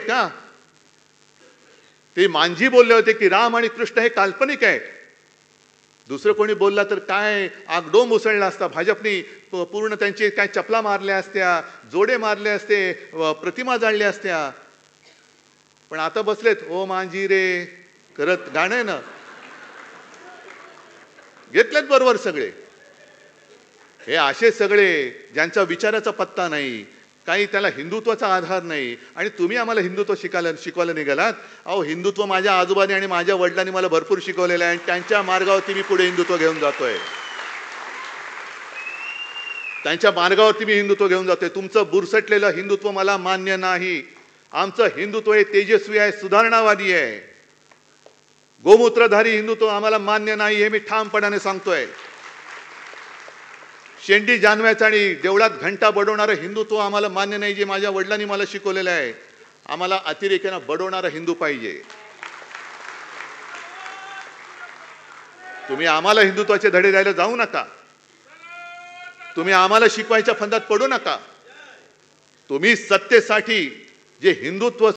का? ते मांझी बोलले होते की राम आणि कृष्ण हे काल्पनिक आहेत. दुसरं कोणी बोलला तर काय आगडोंब उसळला असता. भाजपनी पूर्ण त्यांची काय चपला मारल्या असत्या, जोडे मारले असते, प्रतिमा जाळल्या असत्या. पण आता बसलेत ओ मांझी रे करत गाणं आहे ना, घेतलेत बरोबर सगळे. हे असे सगळे ज्यांचा विचाराचा पत्ता नाही, काही त्याला हिंदुत्वाचा आधार नाही, आणि तुम्ही आम्हाला हिंदुत्व शिकवायला निघालात. अहो, हिंदुत्व माझ्या आजोबांनी आणि माझ्या वडिलांनी मला भरपूर शिकवलेलं आहे, आणि त्यांच्या मार्गावरती मी पुढे हिंदुत्व घेऊन जातोय. त्यांच्या मार्गावरती मी हिंदुत्व घेऊन जातोय. तुमचं बुरसटलेलं हिंदुत्व मला मान्य नाही. आमचं हिंदुत्व हे तेजस्वी आहे, सुधारणावादी आहे. गोमूत्रधारी हिंदुत्व आम्हाला मान्य नाही, हे मी ठामपणाने सांगतोय. शेंडी जानव्याचं आणि देवळात घंटा बडवणारं हिंदुत्व आम्हाला मान्य नाही, जे माझ्या वडिलांनी मला शिकवलेलं आहे. आम्हाला अतिरेक्यानं बडवणारा हिंदू पाहिजे. तुम्ही आम्हाला हिंदुत्वाचे धडे द्यायला जाऊ नका. तुम्ही आम्हाला शिकवायच्या फंदात पडू नका. तुम्ही सत्तेसाठी जे हिंदुत्व